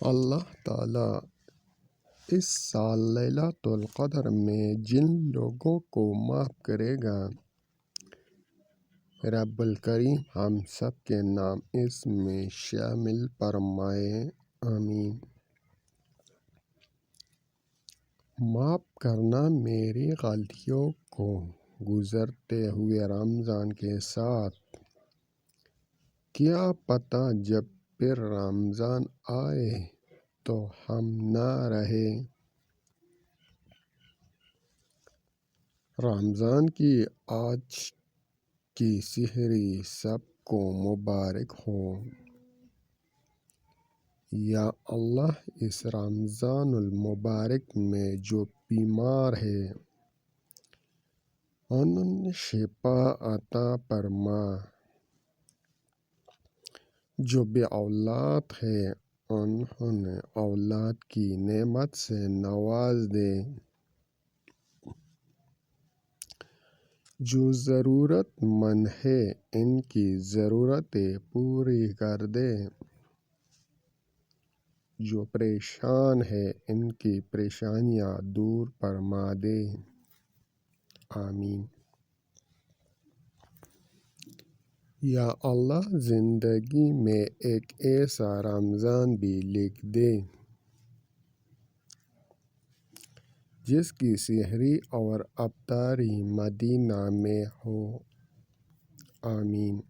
اللہ تعالیٰ اس سال ليلۃ القدر میں جن لوگوں کو معاف کرے گا، رب الکریم ہم سب کے نام اس میں شامل فرمائے، آمین۔ معاف کرنا میری غلطیوں کو گزرتے ہوئے رمضان کے ساتھ، کیا پتہ جب پھر رمضان آئے تو ہم نہ رہے۔ رمضان کی آج کی سحری سب کو مبارک ہو۔ یا اللہ اس رمضان المبارک میں جو بیمار ہے انہیں شفا عطا فرما، جو بے اولاد ہے انہیں اولاد کی نعمت سے نواز دے، جو ضرورت مند ہے ان کی ضرورتیں پوری کر دے، جو پریشان ہے ان کی پریشانیاں دور فرما دے، آمین۔ یا اللہ زندگی میں ایک ایسا رمضان بھی لکھ دے جس کی سحری اور افطاری مدینہ میں ہو، آمین۔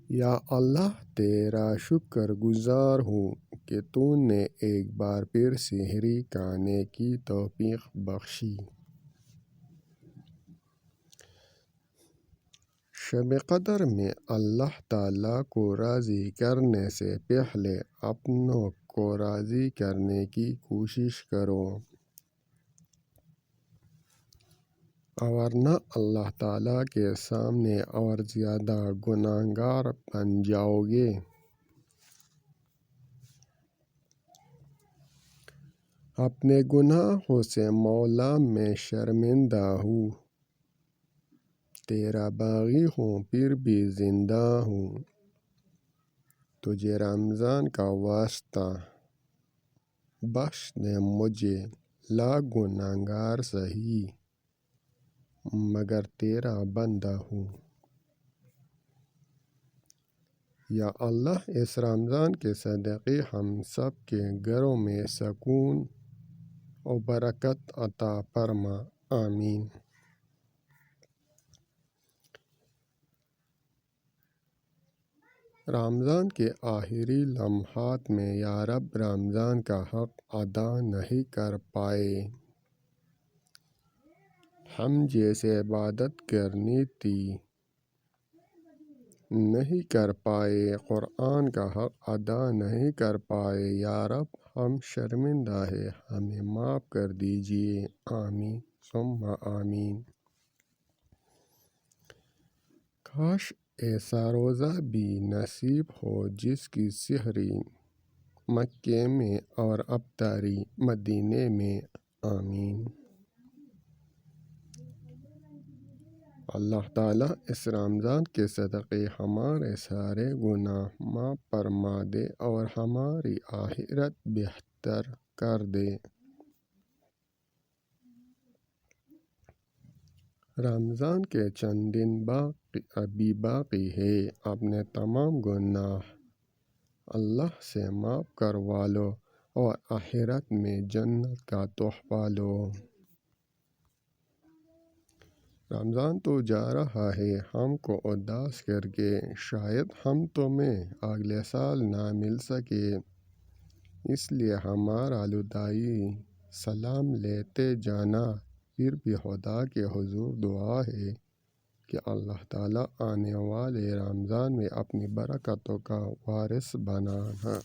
یا اللہ تیرا شکر گزار ہوں کہ تو نے ایک بار پھر سحری کھانے کی توفیق بخشی۔ شب قدر میں اللہ تعالیٰ کو راضی کرنے سے پہلے اپنوں کو راضی کرنے کی کوشش کرو، ورنہ اللہ تعالیٰ کے سامنے اور زیادہ گنہگار بن جاؤ گے۔ اپنے گناہوں سے مولا میں شرمندہ ہوں، تیرا باغی ہوں پھر بھی زندہ ہوں، تجھے رمضان کا واسطہ بخش دے مجھے لاکھ گنہگار سہی مگر تیرا بندہ ہوں۔ یا اللہ اس رمضان کے صدقے ہم سب کے گھروں میں سکون و برکت عطا فرما، آمین۔ رمضان کے آخری لمحات میں یا رب رمضان کا حق ادا نہیں کر پائے، ہم جیسے عبادت کرنی تھی نہیں کر پائے، قرآن کا حق ادا نہیں کر پائے، یا رب ہم شرمندہ ہیں، ہمیں معاف کر دیجیے، آمین ثم آمین۔ کاش ایسا روزہ بھی نصیب ہو جس کی سحری مکے میں اور افطاری مدینے میں، آمین۔ اللہ تعالیٰ اس رمضان کے صدقے ہمارے سارے گناہ معاف فرما دے اور ہماری آخرت بہتر کر دے۔ رمضان کے چند دن ابھی باقی ہے، اپنے تمام گناہ اللہ سے معاف کروا لو اور آخرت میں جنت کا تحفہ لو۔ رمضان تو جا رہا ہے ہم کو اداس کر کے، شاید ہم تمہیں اگلے سال نہ مل سکے، اس لیے ہمارا لدائی سلام لیتے جانا، پھر بھی خدا کے حضور دعا ہے کہ اللہ تعالیٰ آنے والے رمضان میں اپنی برکتوں کا وارث بنانا۔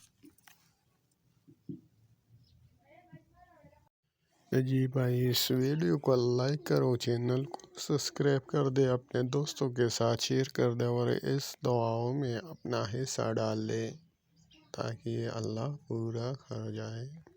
جی بھائی اس ویڈیو کو لائک کرو، چینل کو سبسکرائب کر دے، اپنے دوستوں کے ساتھ شیئر کر دے اور اس دعاؤں میں اپنا حصہ ڈال دے تاکہ یہ اللہ پورا کر جائے۔